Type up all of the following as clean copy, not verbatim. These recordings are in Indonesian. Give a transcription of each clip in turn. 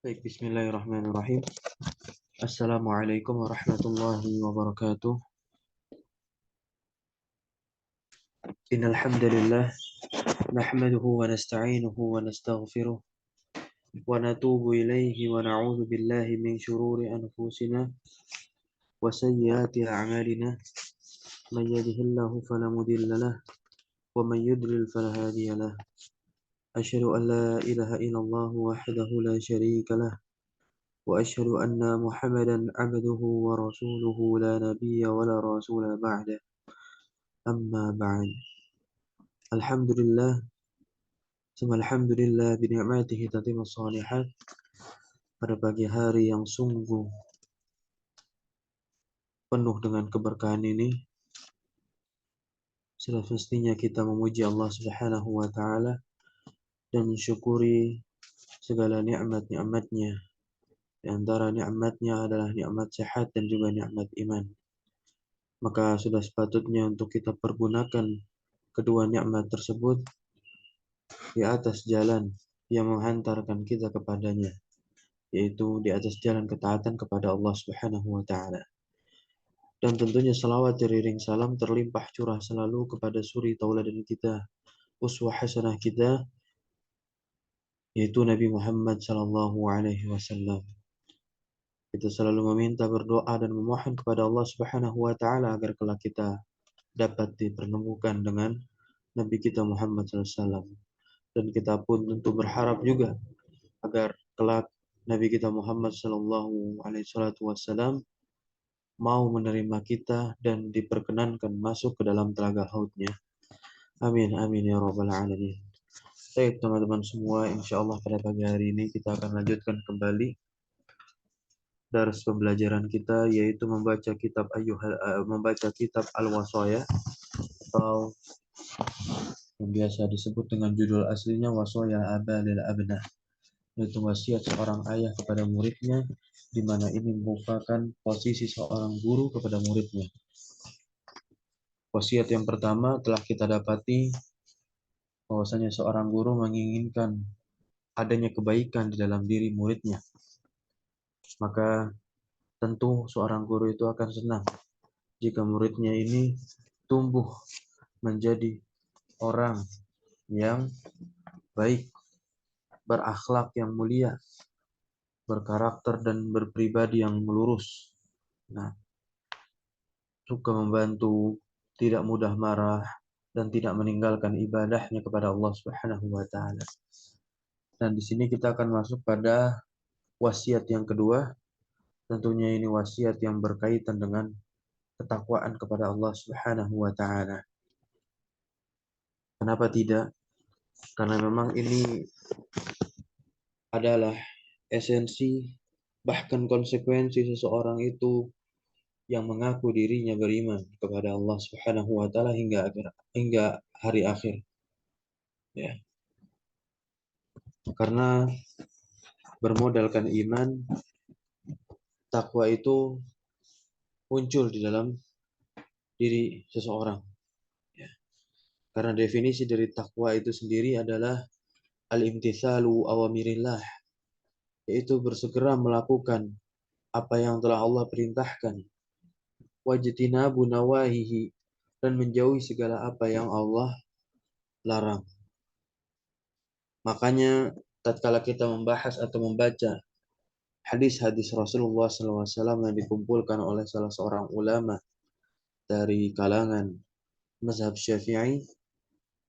Baik, bismillahirrahmanirrahim. Assalamualaikum warahmatullahi wabarakatuh. Innal hamdalillah nahmaduhu wa nasta'inuhu wa nastaghfiruh wa natubu ilayhi wa na'udzu billahi min shururi anfusina wa sayyiati a'malina. Man yahdihillahu fala mudilla lahu wa man yudlil fala hadiya lahu. Asyhadu an la ilaha illallah wahdahu la syarika lahu wa asyhadu anna Muhammadan 'abduhu wa rasuluhu la nabiyya wa la rasula ba'da. Amma ba'd. Alhamdulillah, alhamdulillah bini'matihi tatimmus shalihat. Pada pagi hari yang sungguh penuh dengan keberkahan ini, semestinya kita memuji Allah Subhanahu wa taala dan mensyukuri segala nikmat-nikmatnya. Di antara nikmatnya adalah nikmat sehat dan juga nikmat iman. Maka sudah sepatutnya untuk kita pergunakan kedua nikmat tersebut di atas jalan yang menghantarkan kita kepadanya, yaitu di atas jalan ketaatan kepada Allah Subhanahu wa taala. Dan tentunya salawat teriring salam terlimpah curah selalu kepada suri tauladan kita, uswah hasanah kita, yaitu Nabi Muhammad sallallahu alaihi wasallam. Kita selalu meminta, berdoa dan memohon kepada Allah Subhanahu wa taala agar kelak kita dapat dipertemukan dengan Nabi kita Muhammad sallallahu alaihi wasallam. Dan kita pun tentu berharap juga agar kelak Nabi kita Muhammad sallallahu alaihi wasallam mau menerima kita dan diperkenankan masuk ke dalam telaga haudnya. Amin, amin ya rabbal alamin. Baik teman-teman semua, insya Allah pada pagi hari ini kita akan lanjutkan kembali dars pembelajaran kita, yaitu membaca kitab Al-Wasaya, atau yang biasa disebut dengan judul aslinya Wasaya Aba lil Abna, yaitu wasiat seorang ayah kepada muridnya, di mana ini merupakan posisi seorang guru kepada muridnya. Wasiat yang pertama telah kita dapati bahwasanya seorang guru menginginkan adanya kebaikan di dalam diri muridnya. Maka tentu seorang guru itu akan senang jika muridnya ini tumbuh menjadi orang yang baik, berakhlak yang mulia, berkarakter dan berpribadi yang lurus. Nah, suka membantu, tidak mudah marah, dan tidak meninggalkan ibadahnya kepada Allah Subhanahu wa taala. Dan di sini kita akan masuk pada wasiat yang kedua. Tentunya ini wasiat yang berkaitan dengan ketakwaan kepada Allah Subhanahu wa taala. Kenapa tidak? Karena memang ini adalah esensi bahkan konsekuensi seseorang itu yang mengaku dirinya beriman kepada Allah Subhanahu wa taala hingga hari akhir. Ya. Karena bermodalkan iman, takwa itu muncul di dalam diri seseorang. Ya. Karena definisi dari takwa itu sendiri adalah al-imtithalu awamirillah, yaitu bersegera melakukan apa yang telah Allah perintahkan, wajtinabu nawahihi, dan menjauhi segala apa yang Allah larang. Makanya tatkala kita membahas atau membaca hadis-hadis Rasulullah SAW yang dikumpulkan oleh salah seorang ulama dari kalangan mazhab Syafi'i,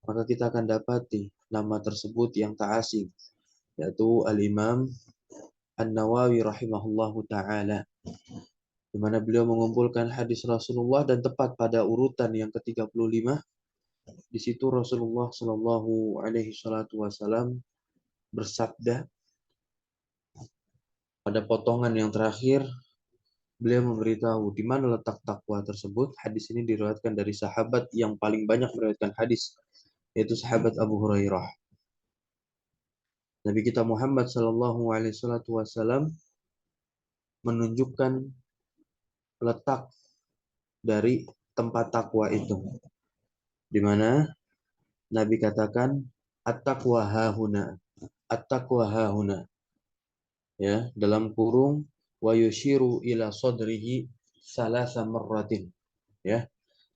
maka kita akan dapati nama tersebut yang tak asing, yaitu Al-Imam An-Nawawi rahimahullahu ta'ala, di mana beliau mengumpulkan hadis Rasulullah dan tepat pada urutan yang ke-35. Di situ Rasulullah Shallallahu Alaihi Wasallam bersabda pada potongan yang terakhir, beliau memberitahu di mana letak takwa tersebut. Hadis ini diriwayatkan dari sahabat yang paling banyak meriwayatkan hadis, yaitu sahabat Abu Hurairah. Nabi kita Muhammad Shallallahu Alaihi Wasallam menunjukkan letak dari tempat takwa itu, di mana Nabi katakan at-taqwa hahuna, at-taqwa hahuna, ya, dalam kurung wa yushiru ila sadrihi salasa marratin, ya.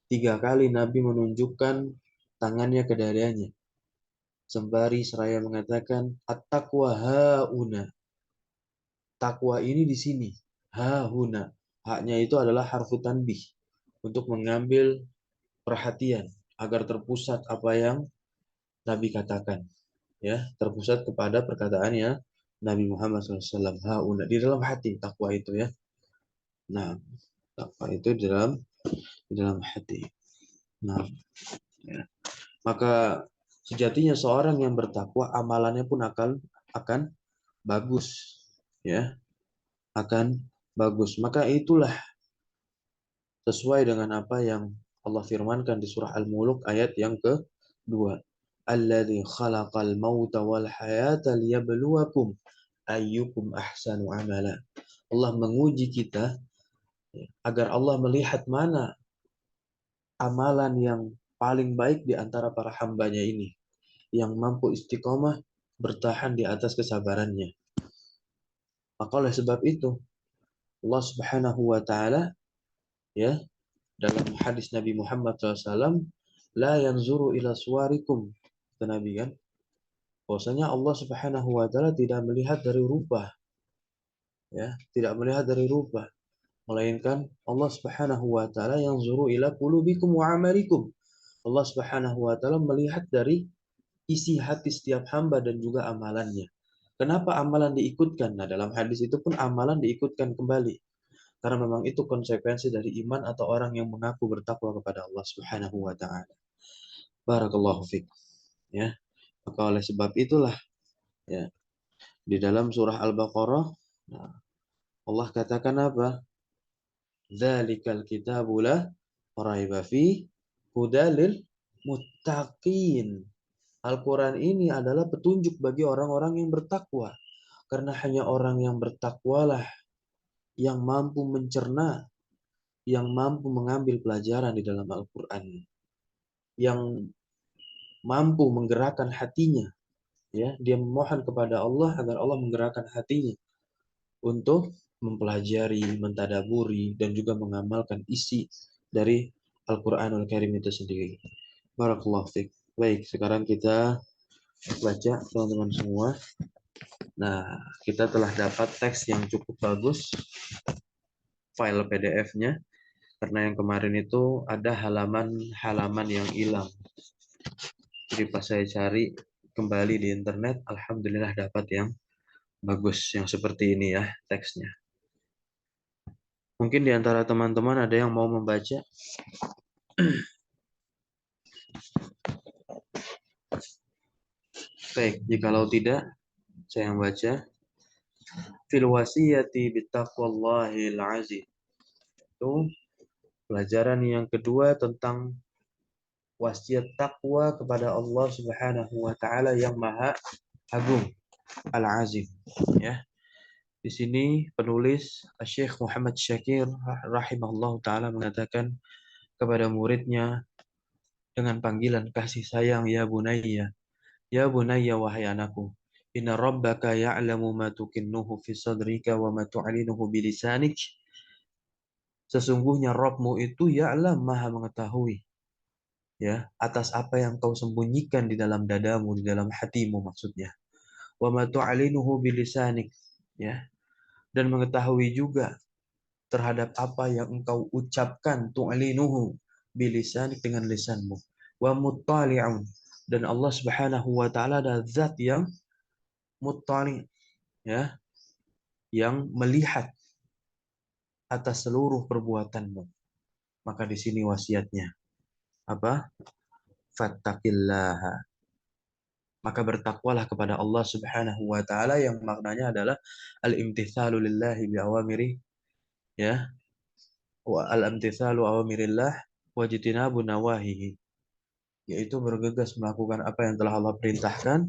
3 kali Nabi menunjukkan tangannya ke dadanya sembari seraya mengatakan at-taqwa hauna. Takwa ini di sini. Hauna. Haknya itu adalah harfu tanbih untuk mengambil perhatian agar terpusat apa yang Nabi katakan, ya, terpusat kepada perkataannya Nabi Muhammad SAW. Hauna, di dalam hati takwa itu, ya. Nah, takwa itu di dalam hati. Nah, ya. Maka sejatinya seorang yang bertakwa amalannya pun akan bagus, ya, akan bagus. Maka itulah sesuai dengan apa yang Allah firmankan di surah Al-Mulk ayat yang kedua. Alladzi khalaqal mauta wal hayata liyabluwakum ayyukum ahsanu amala. Allah menguji kita agar Allah melihat mana amalan yang paling baik di antara para hambanya ini, yang mampu istiqomah bertahan di atas kesabarannya. Maka oleh sebab itu Allah Subhanahu wa taala, ya, dalam hadis Nabi Muhammad SAW, la yanzuru ila suwarikum, kata Nabi kan, bahwasanya Allah Subhanahu wa taala tidak melihat dari rupa, ya, tidak melihat dari rupa, melainkan Allah Subhanahu wa taala yang zuru ila qulubikum wa amalikum. Allah Subhanahu wa taala melihat dari isi hati setiap hamba dan juga amalannya. Kenapa amalan diikutkan? Nah, dalam hadis itu pun amalan diikutkan kembali. Karena memang itu konsekuensi dari iman atau orang yang mengaku bertakwa kepada Allah Subhanahu wa taala. Barakallahu fiik. Ya. Maka oleh sebab itulah, ya, di dalam surah Al-Baqarah, nah, Allah katakan apa? Dzalikal kitabu la raiba fi hudalil muttaqin. Al-Quran ini adalah petunjuk bagi orang-orang yang bertakwa. Karena hanya orang yang bertakwalah yang mampu mencerna, yang mampu mengambil pelajaran di dalam Al-Quran, yang mampu menggerakkan hatinya, ya, dia memohon kepada Allah agar Allah menggerakkan hatinya untuk mempelajari, mentadaburi, dan juga mengamalkan isi dari Al-Quranul Karim itu sendiri. Barakallahu fiik. Baik, sekarang kita baca teman-teman semua. Nah, kita telah dapat teks yang cukup bagus, file PDF-nya, karena yang kemarin itu ada halaman-halaman yang hilang. Jadi pas saya cari kembali di internet, alhamdulillah dapat yang bagus, yang seperti ini, ya, teksnya. Mungkin di antara teman-teman ada yang mau membaca? Baik, jikalau tidak, saya yang baca. Fil wasiyati bittaqwallahil azim. Itu pelajaran yang kedua tentang wasiat takwa kepada Allah Subhanahu wa taala yang Maha Agung, Al-Azim, ya. Di sini penulis Syekh Muhammad Syakir rahimahullah taala mengatakan kepada muridnya dengan panggilan kasih sayang, ya bunayya. Ya bunayya, wahai anakku. Inna rabbaka ya'lamu ma tukinnuhu fi sadrika wa ma tu'linuhu bilisanik. Sesungguhnya Rabbmu itu ya'lam, maha mengetahui, ya, atas apa yang kau sembunyikan di dalam dadamu, di dalam hatimu maksudnya. Wa ma tu'linuhu bilisanik, ya. Dan mengetahui juga terhadap apa yang engkau ucapkan, tu'linuhu bilisanik, dengan lisanmu. Wa muttali'un, dan Allah Subhanahu wa taala adalah zat yang muttali', ya, yang melihat atas seluruh perbuatanmu. Maka di sini wasiatnya apa? Fattaqillaha. Maka bertakwalah kepada Allah Subhanahu wa taala, yang maknanya adalah al-imtithalu lillahi bi awamiri, ya, wa al-imtithalu awamirillah wa jitinabu nawahihi, yaitu bergegas melakukan apa yang telah Allah perintahkan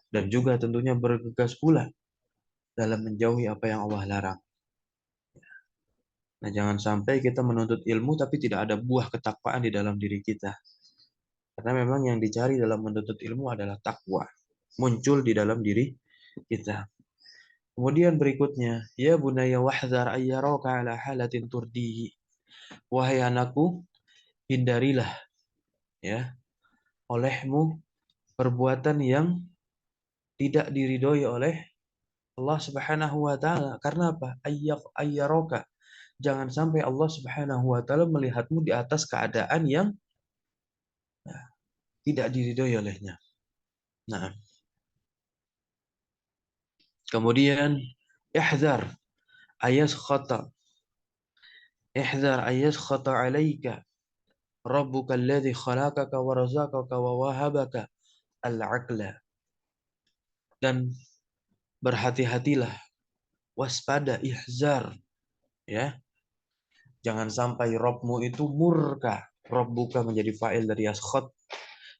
dan juga tentunya bergegas pula dalam menjauhi apa yang Allah larang. Nah, jangan sampai kita menuntut ilmu tapi tidak ada buah ketakwaan di dalam diri kita. Karena memang yang dicari dalam menuntut ilmu adalah takwa. Muncul di dalam diri kita. Kemudian berikutnya, ya bunayya wahdhar ayyaraka ala halatin turdihi. Wahai anakku, hindarilah ya olehmu perbuatan yang tidak diridhoi oleh Allah Subhanahu wa taala. Karena apa? Ayyaraka. Jangan sampai Allah Subhanahu wa taala melihatmu di atas keadaan yang ya, tidak diridhoi olehnya. Nah, kemudian ihdzar ayas khata. Ihdzar ayas khata alaika rabbuka alladhi khalaqaka wa razaqaka wa wahabaka al-aqla. Dan berhati-hatilah, waspada, ihzar ya. Jangan sampai Robmu itu murka. Rob buka menjadi fa'il dari askhot.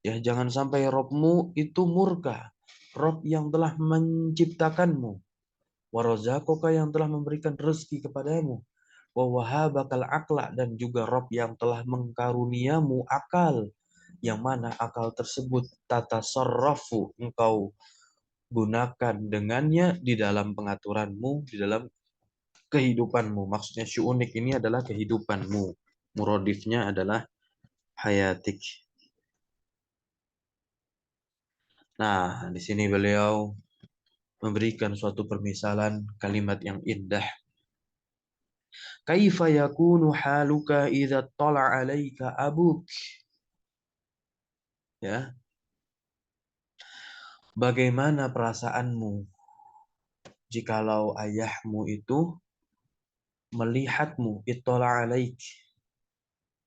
Ya, jangan sampai Robmu itu murka. Rob yang telah menciptakanmu. Warozakoka yang telah memberikan rezeki kepadamu. Wawahabakal akla dan juga Rob yang telah mengkaruniamu akal. Yang mana akal tersebut tata sarrafu engkau gunakan dengannya di dalam pengaturanmu, di dalam kehidupanmu. Maksudnya syu'unik ini adalah kehidupanmu. Muradifnya adalah hayatik. Nah, di sini beliau memberikan suatu permisalan kalimat yang indah. Kaifa yakunu haluka idza tala 'alaika abuk? Ya. Bagaimana perasaanmu jikalau ayahmu itu melihatmu ittala 'alaik?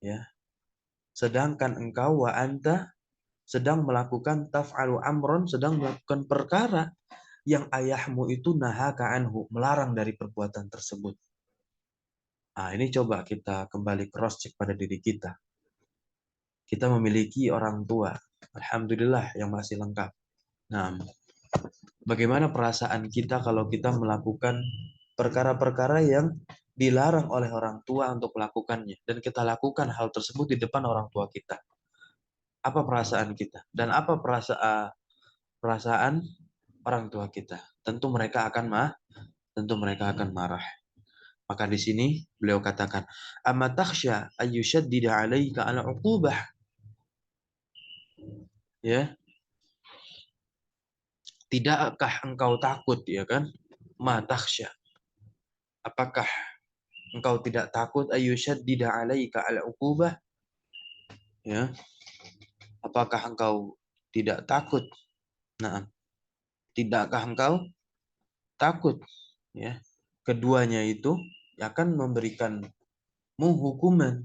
Ya. Sedangkan engkau wa anta sedang melakukan taf'alu amron, sedang melakukan perkara yang ayahmu itu nahaka anhu, melarang dari perbuatan tersebut. Nah, ini coba kita kembali cross check pada diri kita. Kita memiliki orang tua, alhamdulillah yang masih lengkap. Nah, bagaimana perasaan kita kalau kita melakukan perkara-perkara yang dilarang oleh orang tua untuk melakukannya dan kita lakukan hal tersebut di depan orang tua kita? Apa perasaan kita dan apa perasaan orang tua kita? Tentu mereka akan marah. Maka di sini beliau katakan, "Amma takhsha ayyushaddida 'alaika al-'uqubah?" Ya, tidakkah engkau takut, ya kan? Ma takhsha. Apakah engkau tidak takut ayyushaddida 'alaika al-'uqubah? Ya, apakah engkau tidak takut? Nah, tidakkah engkau takut, ya? Keduanya itu akan memberikanmu hukuman,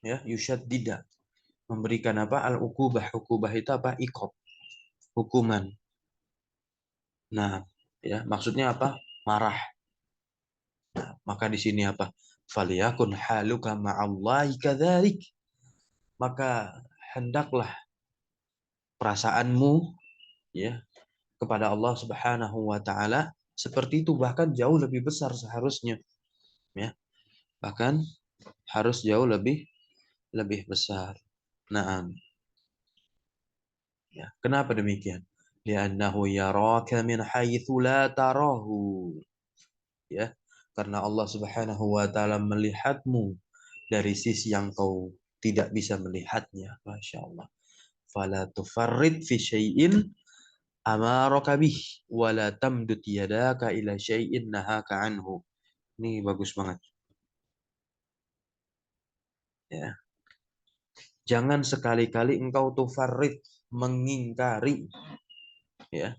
ya, yushaddida. Memberikan apa? Al-uqubah. Uqubah itu apa? Iqab. Hukuman. Nah, ya, maksudnya apa? Marah. Nah, maka di sini apa? Faliyakun haluka ma'allahi kadzalik. Maka hendaklah perasaanmu ya kepada Allah Subhanahu wa taala seperti itu, bahkan jauh lebih besar seharusnya, ya. Bahkan harus jauh lebih besar. Nah, ya. Kenapa demikian? Li'annahu yaraka min haitsu la tarahu. Ya, karena Allah Subhanahu wa taala melihatmu dari sisi yang kau tidak bisa melihatnya. Masya Allah. Fala tufarrid fi syai'in amaraka bih wala tamdud yadaka ila syai'in nahaka anhu. Ini bagus banget. Ya. Jangan sekali-kali engkau tufarrid, mengingkari, ya.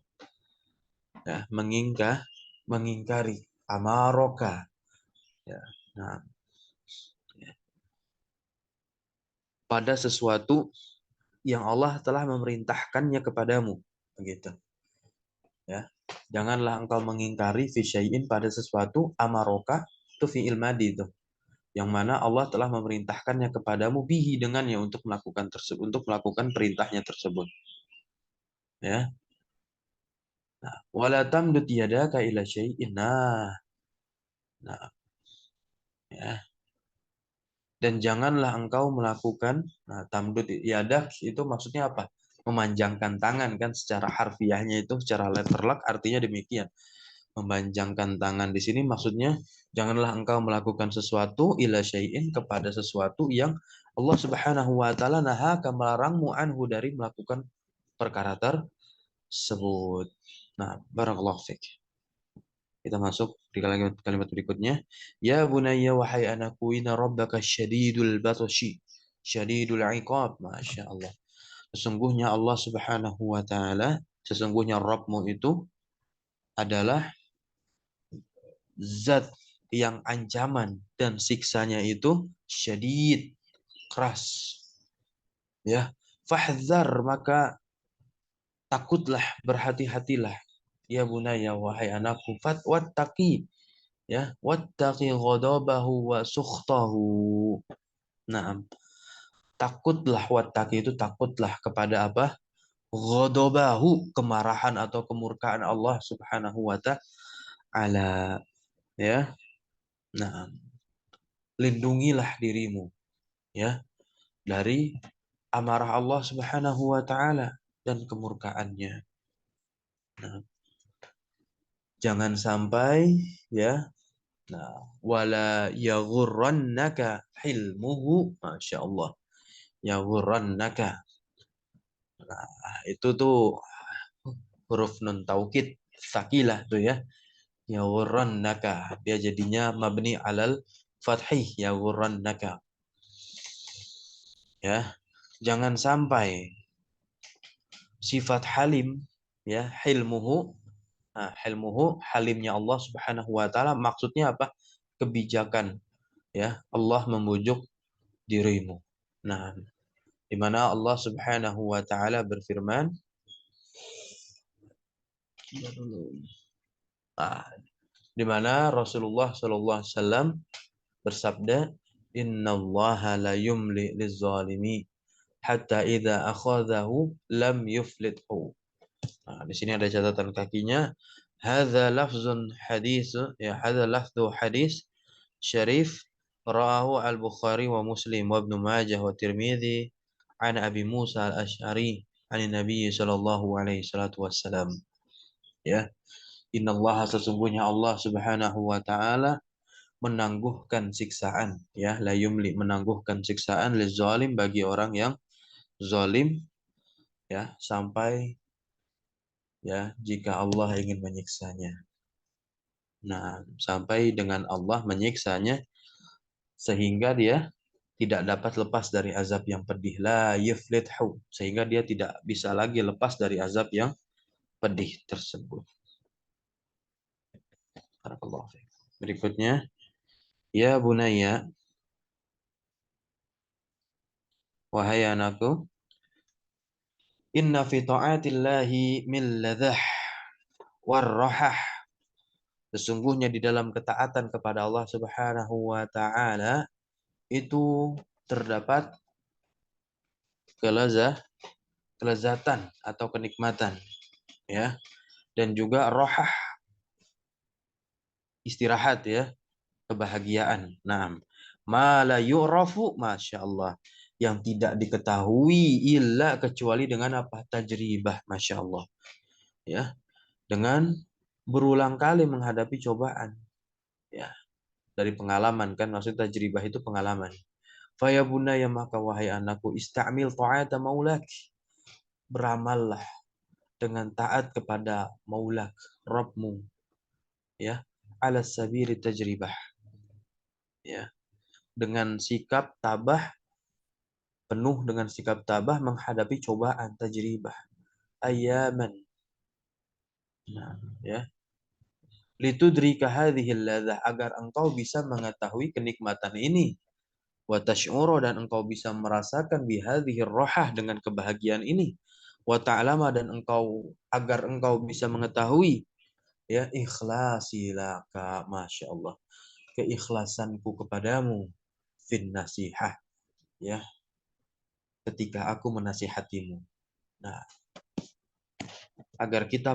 Ya, mengingkari amaroka, ya. Nah, ya. Pada sesuatu yang Allah telah memerintahkannya kepadamu, begitu. Ya. Janganlah engkau mengingkari fi syai'in pada sesuatu amaroka, itu fi'il madi itu. Yang mana Allah telah memerintahkannya kepadamu bihi dengannya untuk melakukan tersebut, untuk melakukan perintahnya tersebut. Ya. Nah, wala tamdud yadaka ila syai'in. Nah, ya. Dan janganlah engkau melakukan tamdud yadak itu maksudnya apa? Memanjangkan tangan kan secara harfiahnya itu secara letter luck artinya demikian. Memanjangkan tangan di sini maksudnya janganlah engkau melakukan sesuatu ila syai'in kepada sesuatu yang Allah Subhanahu wa taala nahaka melarangmu anhu dari melakukan perkara tersebut. Nah, barakallahu fiik. Kita masuk di kalimat berikutnya. Ya bunayya wahai anakku inna rabbaka syadidul batshi syadidul iqab. Masya Allah. Sesungguhnya Allah Subhanahu wa taala, sesungguhnya Rabbmu itu adalah zat yang ancaman dan siksanya itu syadid, keras. Ya, fahzar maka takutlah, berhati-hatilah. Ya bunayya wahai anakku, wattaqi ya, wattaqi ghadabahu wa sukhtahu. Nah, takutlah wattaqi itu takutlah kepada apa? Ghadabahu, kemarahan atau kemurkaan Allah Subhanahu wa taala. Ya. Nah, lindungilah dirimu ya dari amarah Allah Subhanahu wa taala dan kemurkaannya. Nah, jangan sampai ya. Nah, wala yaghurrannaka hilmuhu, Masya Allah. Yaghurrannaka. Nah, itu tuh huruf nun taukid sakilah tuh ya. Yaghurrannaka. Dia jadinya mabni alal fathih yaghurrannaka. Ya. Jangan sampai sifat halim ya, hilmuhu. Nah, hilmuhu halimnya Allah Subhanahu wa taala maksudnya apa? Kebijakan ya. Allah membujuk dirimu. Nah, di mana Allah Subhanahu wa taala berfirman, nah, di mana Rasulullah sallallahu alaihi wasallam bersabda, "Innallaha la yumli lizzalimi hatta idza akhadhahu lam yuflithu." Nah, di sini ada catatan kakinya. Hadza lafzun hadis ya, hadza lafzu hadis syarif rawahu al-Bukhari wa Muslim wa Ibnu Majah wa Tirmidzi an Abi Musa al-Asy'ari an Nabi sallallahu alaihi wasallam. Ya, innallaha sesungguhnya Allah Subhanahu wa taala menangguhkan siksaan ya, la yumli menangguhkan siksaan lizalim bagi orang yang zalim ya, sampai ya jika Allah ingin menyiksanya. Nah, sampai dengan Allah menyiksanya sehingga dia tidak dapat lepas dari azab yang pedih, la yuflithu, sehingga dia tidak bisa lagi lepas dari azab yang pedih tersebut. Barakallahu fiik. Berikutnya, ya bunayya, wahai anakku, inna fi ta'atillahi min ladzah warrahah. Sesungguhnya di dalam ketaatan kepada Allah Subhanahu wa taala itu terdapat kelezatan atau kenikmatan ya, dan juga rohah, istirahat ya, kebahagiaan. Nah, ma la yu'rafu, Masya Allah, yang tidak diketahui illa kecuali dengan apa? Tajribah, Masya Allah ya, dengan berulang kali menghadapi cobaan ya, dari pengalaman kan, maksud tajribah itu pengalaman. Faya bunaya maka wahai anakku, istamil ta'ata maulak, beramallah dengan taat kepada maulak, Rabbmu ya, ala sabiri tajribah ya, dengan sikap tabah, penuh dengan sikap tabah menghadapi cobaan tajribah ayaman. Nah, ya, litudrika hadhil ladzah, agar engkau bisa mengetahui kenikmatan ini, wa tash'uru, dan engkau bisa merasakan bihadhir rohah, dengan kebahagiaan ini, wa ta'lama, dan engkau agar engkau bisa mengetahui ya ikhlasilaka, Masya Allah, keikhlasanku kepadamu, fin nasihah ya, ketika aku menasihatimu. Nah, agar kita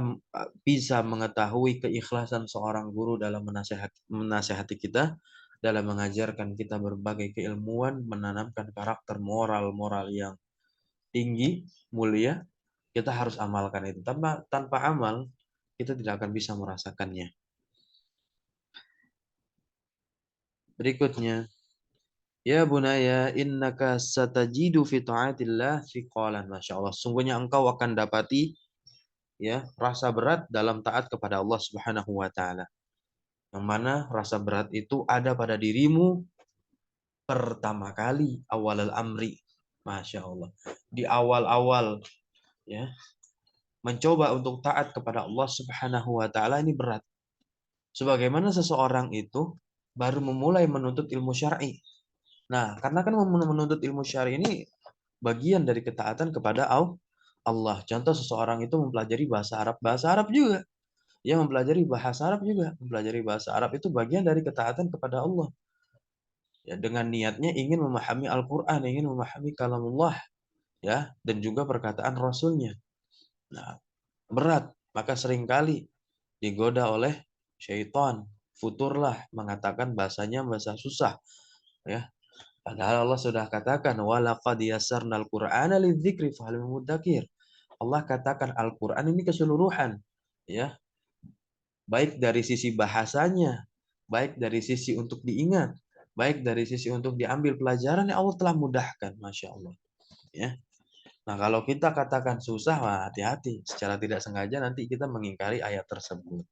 bisa mengetahui keikhlasan seorang guru dalam menasihati kita, dalam mengajarkan kita berbagai keilmuan, menanamkan karakter moral-moral yang tinggi, mulia, kita harus amalkan itu. Tanpa amal, kita tidak akan bisa merasakannya. Berikutnya, ya bunaya innaka satajidu fi ta'atillah thiqalan. Masya Allah. Sungguhnya engkau akan dapati ya rasa berat dalam taat kepada Allah Subhanahu wa taala. Yang mana rasa berat itu ada pada dirimu pertama kali awal amri. Masya Allah. Di awal-awal ya mencoba untuk taat kepada Allah Subhanahu wa taala ini berat. Sebagaimana seseorang itu baru memulai menuntut ilmu syar'i. Nah, karena kan menuntut ilmu syar'i ini bagian dari ketaatan kepada Allah. Contoh seseorang itu mempelajari bahasa Arab juga. Dia mempelajari bahasa Arab juga. Mempelajari bahasa Arab itu bagian dari ketaatan kepada Allah. Ya, dengan niatnya ingin memahami Al-Quran, ingin memahami kalamullah, ya, dan juga perkataan Rasulnya. Nah, berat, maka seringkali digoda oleh syaitan. Futurlah mengatakan bahasanya bahasa susah, ya. Padahal Allah sudah katakan walaqad yassarnal Qur'ana lidzikri fahal min mudzakir. Allah katakan Al-Qur'an ini keseluruhan, ya. Baik dari sisi bahasanya, baik dari sisi untuk diingat, baik dari sisi untuk diambil pelajaran yang Allah telah mudahkan, Masya Allah. Ya. Nah, kalau kita katakan susah, wah hati-hati. Secara tidak sengaja nanti kita mengingkari ayat tersebut.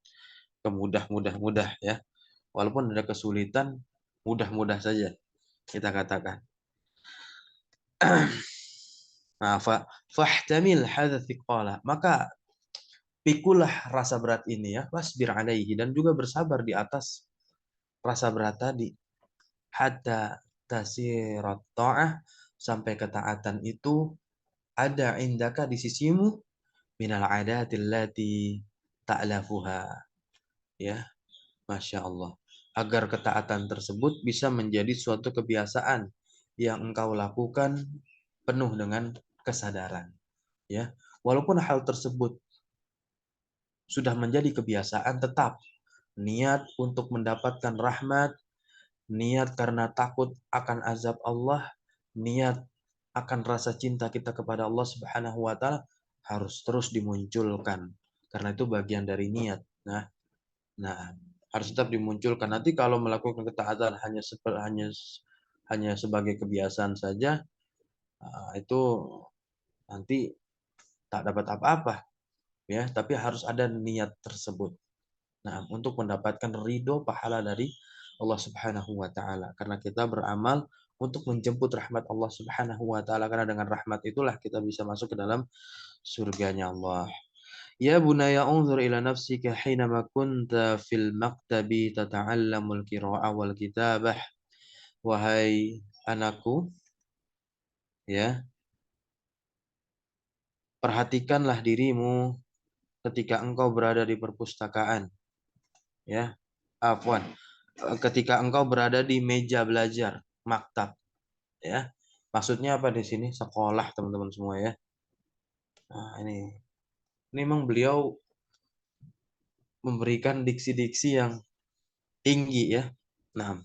Kemudah-mudah ya. Walaupun ada kesulitan, mudah-mudah saja kita katakan. Nah, fahtamil hadza thiqala. Maka pikulah rasa berat ini ya, wasbir alaihi dan juga bersabar di atas rasa berat tadi. Hatta tasirat ta'ah sampai ketaatan itu ada indaka di sisimu minal adatil lati ta'lafuha. Ya, Masya Allah. Agar ketaatan tersebut bisa menjadi suatu kebiasaan yang engkau lakukan penuh dengan kesadaran. Ya, walaupun hal tersebut sudah menjadi kebiasaan, tetap niat untuk mendapatkan rahmat, niat karena takut akan azab Allah, niat akan rasa cinta kita kepada Allah Subhanahu wa taala harus terus dimunculkan. Karena itu bagian dari niat. Nah, harus tetap dimunculkan. Nanti kalau melakukan ketaatan hanya sebagai kebiasaan saja, itu nanti tak dapat apa-apa, ya. Tapi harus ada niat tersebut. Nah, untuk mendapatkan ridho pahala dari Allah Subhanahu wa taala. Karena kita beramal untuk menjemput rahmat Allah Subhanahu wa taala, karena dengan rahmat itulah kita bisa masuk ke dalam surganya Allah. Ya bunaya unzur ila nafsika hinama kunta fil maktabi tata'allamul qira'ah wal kitabah. Wahai anakku, ya, perhatikanlah dirimu ketika engkau berada di perpustakaan, ya. Afwan, ketika engkau berada di meja belajar, maktab, ya. Maksudnya apa di sini? Sekolah, teman-teman semua ya. Nah, ini memang beliau memberikan diksi-diksi yang tinggi ya. Nah,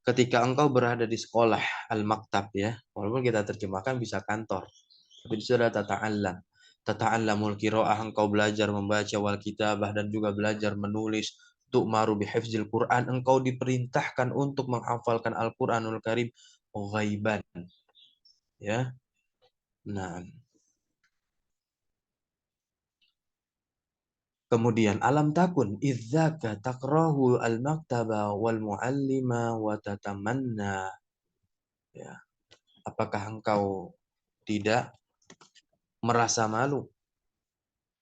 ketika engkau berada di sekolah al-maktab ya, walaupun kita terjemahkan bisa kantor, tapi di situ ada tata'allam. Tata'allamul qiraah, engkau belajar membaca wal kitabah dan juga belajar menulis. Tu'maru bihifzil Quran, engkau diperintahkan untuk menghafalkan Al-Qur'anul Karim ghaiban. Ya. Nah, kemudian alam takun idzaka takrahu al-maktaba wal muallima wa tatamanna. Ya. Apakah engkau tidak merasa malu?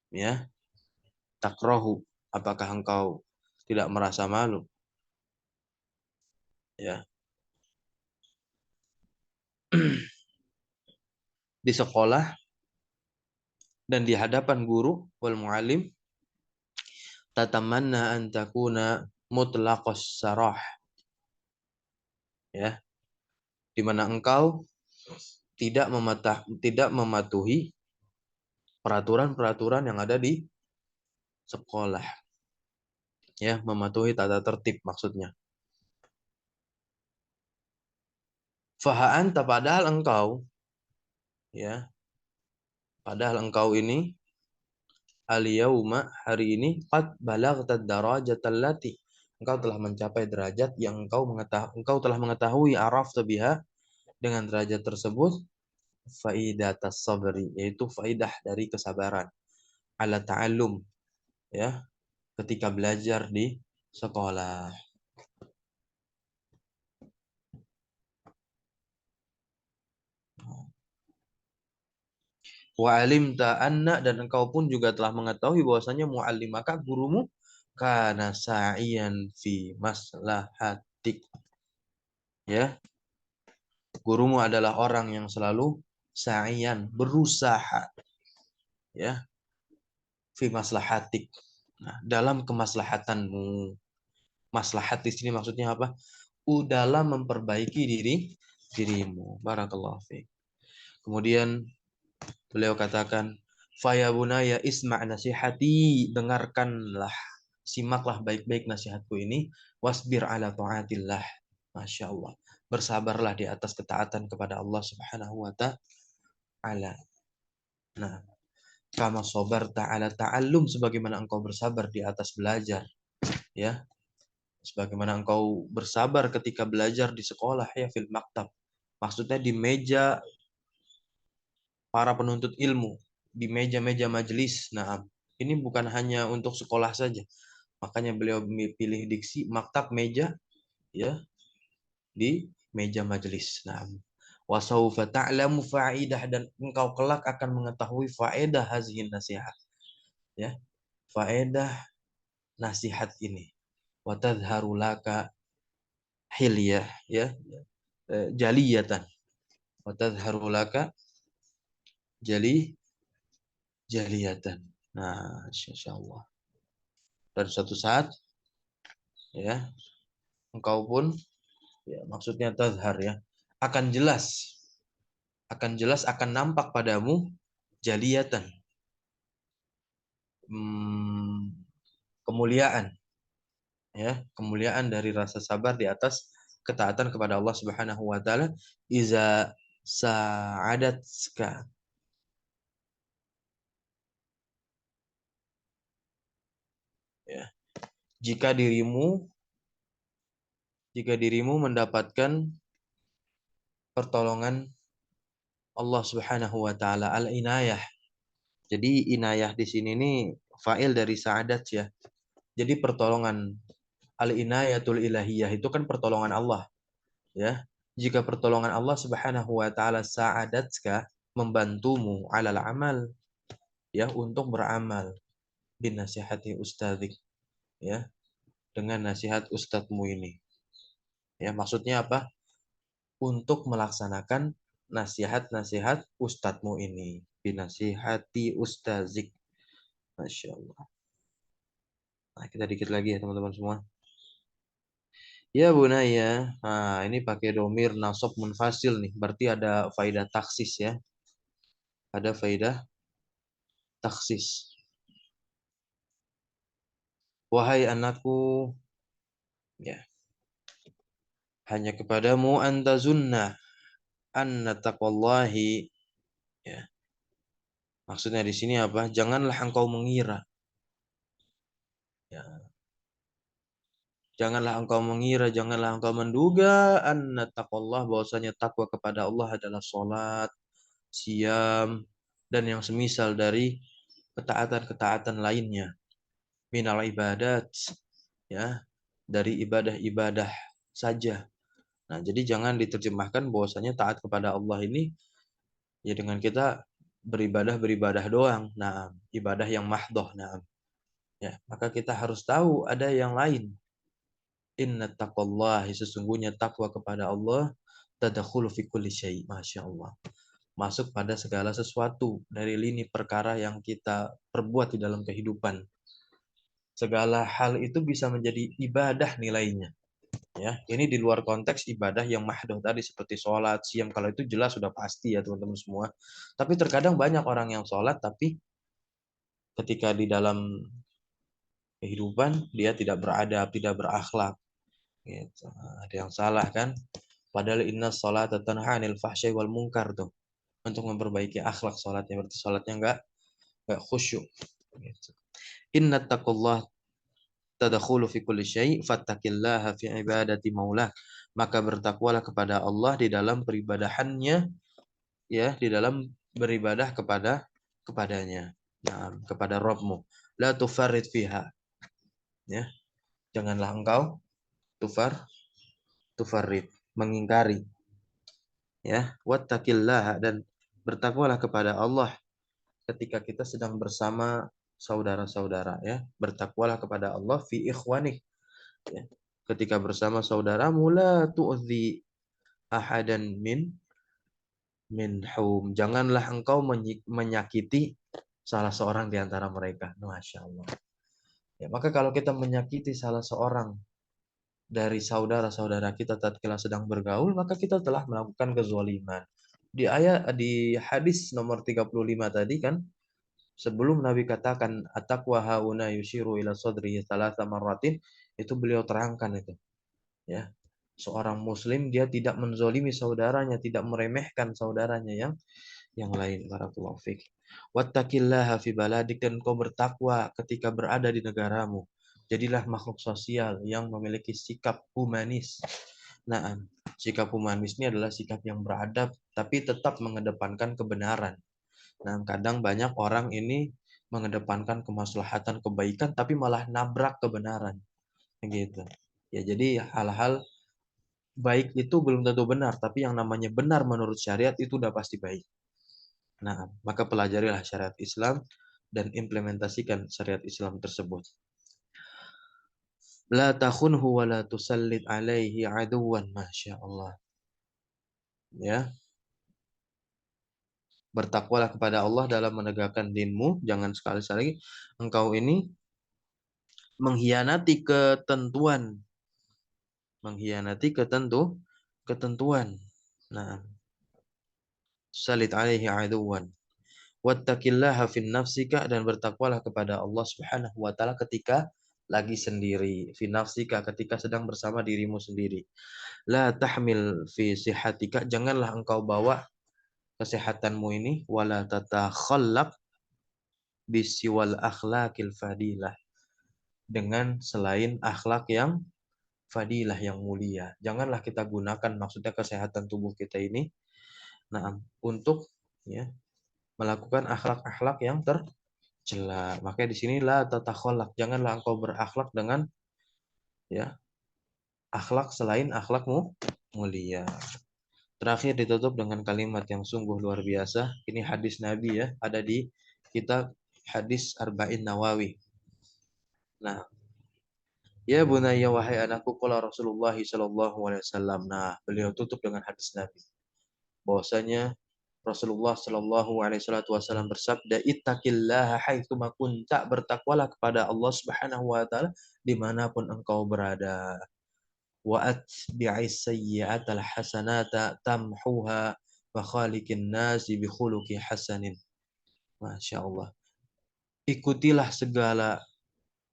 Ya. Takrahu. Apakah engkau tidak merasa malu? Ya. Di sekolah dan di hadapan guru wal muallim tatamanna an takuna mutlaqas sarah, ya, di mana engkau tidak mematuhi peraturan-peraturan yang ada di sekolah, ya, mematuhi tata tertib maksudnya. Faha anta, padahal engkau ini al-yauma, hari ini, qad balaghta darajata allati, engkau telah mencapai derajat yang engkau telah mengetahui araf biha dengan derajat tersebut faidatas sabri, yaitu faidah dari kesabaran, ala ta'allum, ya, ketika belajar di sekolah. Wa alimta anna, dan engkau pun juga telah mengetahui bahwasanya muallimaka, gurumu, kana sa'iyan fi maslahatik, ya, gurumu adalah orang yang selalu sa'iyan, berusaha, ya, fi maslahatik, nah, dalam kemaslahatanmu. Maslahat di sini maksudnya apa? Dalam memperbaiki dirimu. Barakallahu fiik. Kemudian beliau katakan, "Faya bunaya isma' nasihati", dengarkanlah, simaklah baik-baik nasihatku ini, wasbir ala taatillah. Masya Allah. Bersabarlah di atas ketaatan kepada Allah Subhanahu wa ta'ala. Nah, kama sabarta ala ta'allum, sebagaimana engkau bersabar di atas belajar, ya. Sebagaimana engkau bersabar ketika belajar di sekolah, ya, fil maktab. Maksudnya di meja para penuntut ilmu, di meja-meja majelis. Nah, ini bukan hanya untuk sekolah saja. Makanya beliau pilih diksi maktab, meja, ya, di meja majelis. Nah, wasaufa ta'lamu fa'idah, dan engkau kelak akan mengetahui faedah hazihin nasihat, ya, faedah nasihat ini. Wa tadhharu laka hilyah, ya, jaliyatan. Wa tadhharu laka jaliyatan. Nah, insyaallah. Dan suatu saat, ya, engkau pun, ya, maksudnya tazhar, ya, akan jelas, akan nampak padamu jaliyatan, kemuliaan, ya, kemuliaan dari rasa sabar di atas ketaatan kepada Allah Subhanahu wa taala, iza sa'adatska, ya, jika dirimu mendapatkan pertolongan Allah Subhanahu wa taala, al-inayah. Jadi inayah di sini nih fa'il dari sa'adat, ya. Jadi pertolongan, al-inayatul ilahiyah itu kan pertolongan Allah, ya. Jika pertolongan Allah Subhanahu wa taala sa'adatka, membantumu alal amal, ya, untuk beramal, bin nasihati ustadzik, ya, dengan nasihat ustadzmu ini. Ya, maksudnya apa? Untuk melaksanakan nasihat-nasihat ustadzmu ini, bin nasihati ustadzik. Masya Allah. Nah, kita dikit lagi ya teman-teman semua. Ya bunaya. Nah, ini pakai domir nasab munfasil nih. Berarti ada faidah taksis, ya. Ada faidah taksis. Wahai anakku, ya, hanya kepadamu antazunna anna taqwallahi, ya. Maksudnya di sini apa? Janganlah engkau mengira, ya. Janganlah engkau mengira, janganlah engkau menduga anna taqwallah, bahwasanya takwa kepada Allah adalah salat, siam, dan yang semisal dari ketaatan-ketaatan lainnya, minal ibadat, ya, dari ibadah-ibadah saja. Nah, jadi jangan diterjemahkan bahwasanya taat kepada Allah ini ya dengan kita beribadah doang. Nah, ibadah yang mahdoh. Nah, ya, maka kita harus tahu ada yang lain. Inna taqwallahi, sesungguhnya takwa kepada Allah, tadakhulu fi kulli syai'. Masya Allah. Masuk pada segala sesuatu dari lini perkara yang kita perbuat di dalam kehidupan. Segala hal itu bisa menjadi ibadah nilainya. Ya, ini di luar konteks ibadah yang mahdoh tadi seperti sholat, siam. Kalau itu jelas sudah pasti, ya teman-teman semua. Tapi terkadang banyak orang yang sholat tapi ketika di dalam kehidupan dia tidak beradab, tidak berakhlak. Gitu. Ada yang salah kan? Padahal inna sholata tanha 'anil fahsya'i wal munkar tuh. Untuk memperbaiki akhlak sholatnya, berarti sholatnya enggak khusyuk. Gitu. Inna taqullah, tadkhulu fi kulli syai' fattaqillaha fi ibadati maulah. Maka bertakwalah kepada Allah di dalam peribadahannya, ya, di dalam beribadah kepadanya. Nah, kepada Rabbmu. La tufarrid fiha. Ya, janganlah engkau tufarrid, mengingkari. Ya, wattaqillaha, dan bertakwalah kepada Allah ketika kita sedang bersama saudara-saudara, ya. Bertakwalah kepada Allah fi ikhwanik, ya. Ketika bersama saudaramu, la tu'zi ahadan minhum. Janganlah engkau menyakiti salah seorang di antara mereka. Masya Allah. Ya, maka kalau kita menyakiti salah seorang dari saudara-saudara kita tatkala sedang bergaul, maka kita telah melakukan kezaliman. Di hadis nomor 35 tadi kan, sebelum Nabi katakan at-taqwa hauna yushiru ila sadrihi thalatha marratin, itu beliau terangkan itu. Ya. Seorang muslim dia tidak menzolimi saudaranya, tidak meremehkan saudaranya yang lain. Barakallahu fiik. Wattaqillaha fi baladik, dan kau bertakwa ketika berada di negaramu. Jadilah makhluk sosial yang memiliki sikap humanis. Nah, sikap humanis ini adalah sikap yang beradab tapi tetap mengedepankan kebenaran. Nah, kadang banyak orang ini mengedepankan kemaslahatan, kebaikan, tapi malah nabrak kebenaran. Gitu. Ya, jadi hal-hal baik itu belum tentu benar, tapi yang namanya benar menurut syariat itu udah pasti baik. Nah, maka pelajarilah syariat Islam dan implementasikan syariat Islam tersebut. La takhunhu wa la tusallit alaihi aduwan, Masya Allah. Ya. Bertakwalah kepada Allah dalam menegakkan dinmu. Jangan sekali-sekali engkau ini mengkhianati ketentuan. Mengkhianati ketentuan. Nah, salit alaihi aduwan. Wattaqillaha fin nafsika, dan bertakwalah kepada Allah Subhanahu wa taala ketika lagi sendiri. Fi nafsika, ketika sedang bersama dirimu sendiri. La tahmil fi sihatika, janganlah engkau bawa kesehatanmu ini wala tatakhallaq bisiwal akhlaqil fadilah, dengan selain akhlak yang fadilah, yang mulia. Janganlah kita gunakan maksudnya kesehatan tubuh kita ini, nah, untuk, ya, melakukan akhlak-akhlak yang tercela. Makanya di sini la tatakhallaq, janganlah engkau berakhlak dengan, ya, akhlak selain akhlakmu mulia. Terakhir ditutup dengan kalimat yang sungguh luar biasa. Ini hadis Nabi, ya, ada di kitab hadis Arba'in Nawawi. Nah, ya bunayya, wahai anakku, qala Rasulullah sallallahu alaihi wasallam. Nah, beliau tutup dengan hadis Nabi. Bahwasanya Rasulullah sallallahu alaihi wasallam bersabda, "Ittaqillaha haitsu ma kunta", bertakwalah kepada Allah Subhanahu wa taala dimanapun engkau berada. Wa atbi'is sayyi'atal hasanata tamhuha wa khaliqin nasi bi khuluqi hasanin. Masya Allah. Ikutilah segala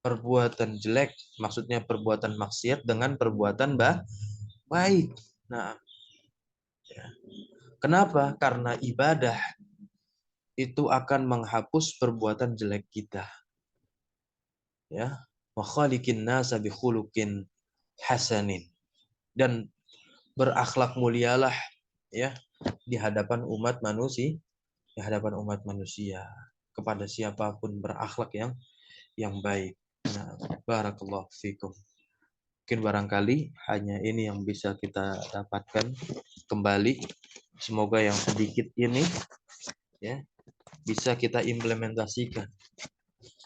perbuatan jelek, maksudnya perbuatan maksiat, dengan perbuatan baik. Nah, ya. Kenapa? Karena ibadah itu akan menghapus perbuatan jelek kita. Ya, wa khaliqin nasa bi khuluqin hasanin, dan berakhlak mulialah, ya, di hadapan umat manusia, kepada siapapun berakhlak yang baik. Nah, barakallahu fikum. Mungkin barangkali hanya ini yang bisa kita dapatkan kembali. Semoga yang sedikit ini, ya, bisa kita implementasikan.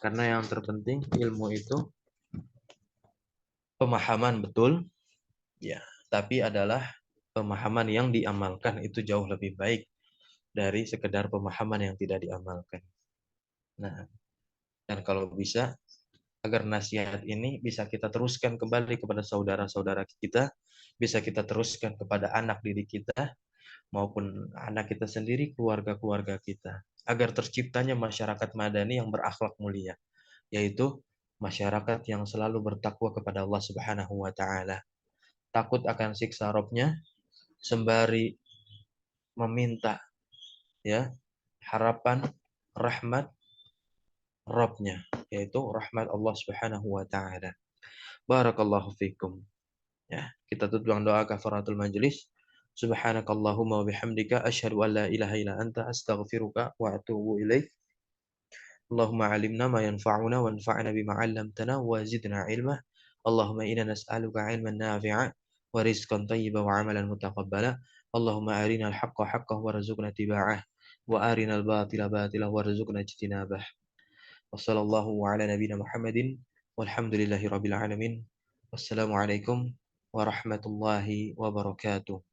Karena yang terpenting ilmu itu pemahaman betul, ya, tapi adalah pemahaman yang diamalkan, itu jauh lebih baik dari sekedar pemahaman yang tidak diamalkan. Nah, dan kalau bisa, agar nasihat ini bisa kita teruskan kembali kepada saudara-saudara kita, bisa kita teruskan kepada anak didik kita, maupun anak kita sendiri, keluarga-keluarga kita, agar terciptanya masyarakat madani yang berakhlak mulia, yaitu masyarakat yang selalu bertakwa kepada Allah Subhanahu wa taala, takut akan siksa Rabb-nya, sembari meminta, ya, harapan rahmat Rabb-nya, yaitu rahmat Allah Subhanahu wa taala. Barakallahu fikum. Ya, kita tutup dengan doa kafaratul majelis. Subhanakallahumma wa bihamdika asyhadu an la ilaha illa anta astaghfiruka wa atubu ilaik. Allahumma alimna ma yanfa'una wanfa'na bima 'allamtana wa zidna ilma. Allahumma inna nas'aluka 'ilman nafi'a wa rizqan thayyiban wa 'amalan mutaqabbala. Allahumma arina al-haqqa haqqan warzuqna tiba'ah wa arina al-batila batilan warzuqna ijtinabah. Wa sallallahu ala nabiyyina Muhammadin walhamdulillahi rabbil alamin. Wassalamualaikum warahmatullahi wabarakatuh.